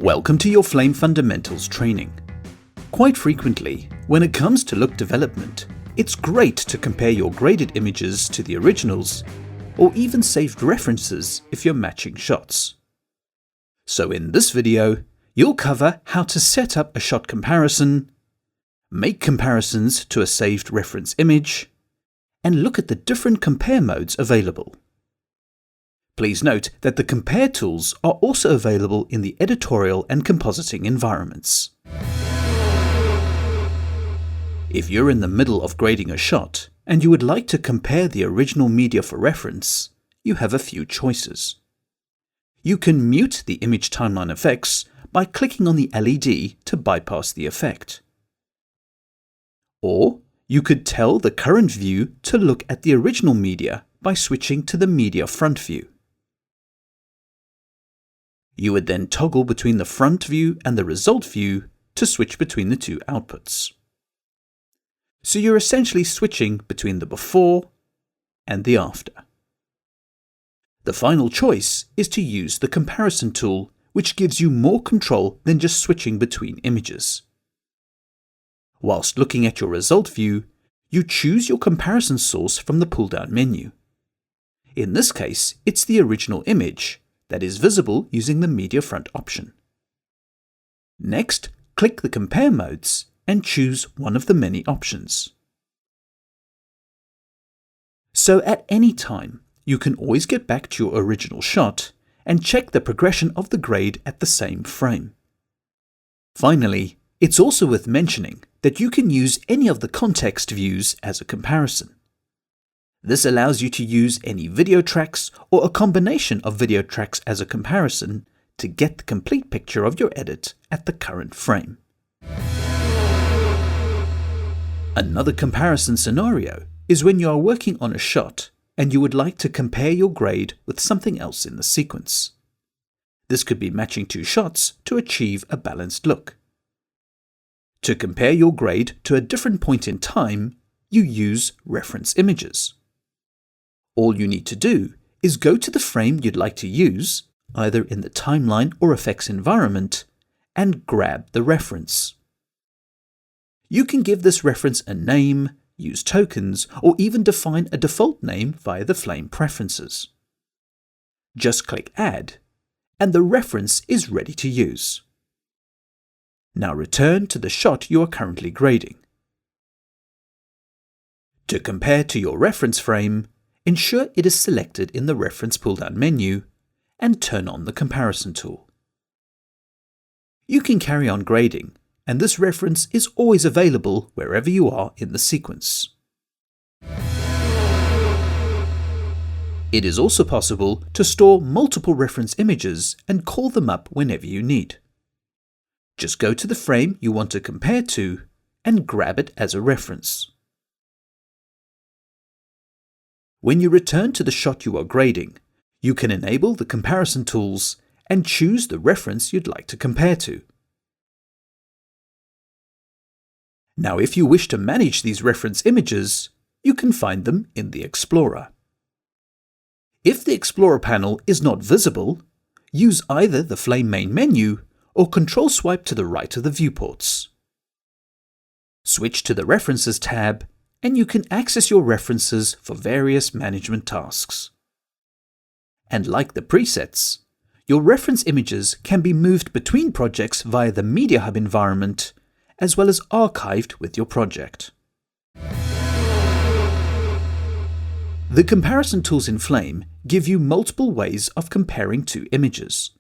Welcome to your Flame Fundamentals training. Quite frequently, when it comes to look development, it's great to compare your graded images to the originals, or even saved references if you're matching shots. So in this video, you'll cover how to set up a shot comparison, make comparisons to a saved reference image, and look at the different compare modes available. Please note that the compare tools are also available in the editorial and compositing environments. If you're in the middle of grading a shot and you would like to compare the original media for reference, you have a few choices. You can mute the image timeline effects by clicking on the LED to bypass the effect. Or you could tell the current view to look at the original media by switching to the media front view. You would then toggle between the front view and the result view to switch between the two outputs. So you're essentially switching between the before and the after. The final choice is to use the comparison tool, which gives you more control than just switching between images. Whilst looking at your result view, you choose your comparison source from the pull-down menu. In this case, it's the original image that is visible using the Media Front option. Next, click the Compare modes and choose one of the many options. So at any time, you can always get back to your original shot and check the progression of the grade at the same frame. Finally, it's also worth mentioning that you can use any of the context views as a comparison. This allows you to use any video tracks or a combination of video tracks as a comparison to get the complete picture of your edit at the current frame. Another comparison scenario is when you are working on a shot and you would like to compare your grade with something else in the sequence. This could be matching two shots to achieve a balanced look. To compare your grade to a different point in time, you use reference images. All you need to do is go to the frame you'd like to use, either in the timeline or effects environment, and grab the reference. You can give this reference a name, use tokens, or even define a default name via the Flame preferences. Just click Add, and the reference is ready to use. Now return to the shot you are currently grading. To compare to your reference frame, ensure it is selected in the Reference pull-down menu and turn on the Comparison tool. You can carry on grading, and this reference is always available wherever you are in the sequence. It is also possible to store multiple reference images and call them up whenever you need. Just go to the frame you want to compare to and grab it as a reference. When you return to the shot you are grading, you can enable the comparison tools and choose the reference you'd like to compare to. Now, if you wish to manage these reference images, you can find them in the Explorer. If the Explorer panel is not visible, use either the Flame main menu or Control swipe to the right of the viewports. Switch to the References tab and you can access your references for various management tasks. And like the presets, your reference images can be moved between projects via the Media Hub environment, as well as archived with your project. The comparison tools in Flame give you multiple ways of comparing two images.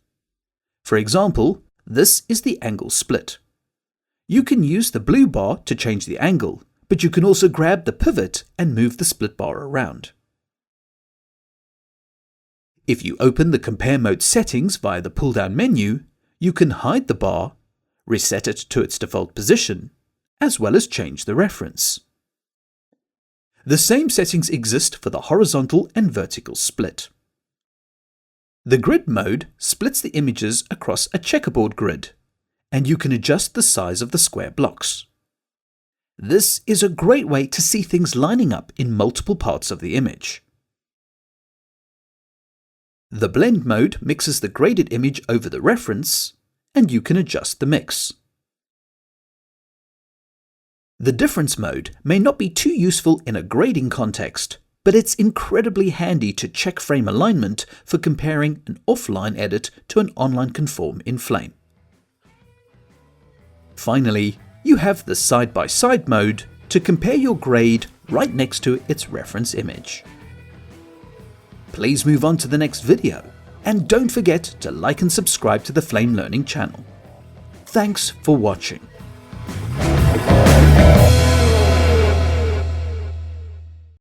For example, this is the angle split. You can use the blue bar to change the angle, but you can also grab the pivot and move the split bar around. If you open the Compare Mode settings via the pull-down menu, you can hide the bar, reset it to its default position, as well as change the reference. The same settings exist for the horizontal and vertical split. The grid mode splits the images across a checkerboard grid, and you can adjust the size of the square blocks. This is a great way to see things lining up in multiple parts of the image. The blend mode mixes the graded image over the reference, and you can adjust the mix. The difference mode may not be too useful in a grading context, but it's incredibly handy to check frame alignment for comparing an offline edit to an online conform in Flame. Finally, you have the side-by-side mode to compare your grade right next to its reference image. Please move on to the next video, and don't forget to like and subscribe to the Flame Learning channel. Thanks for watching.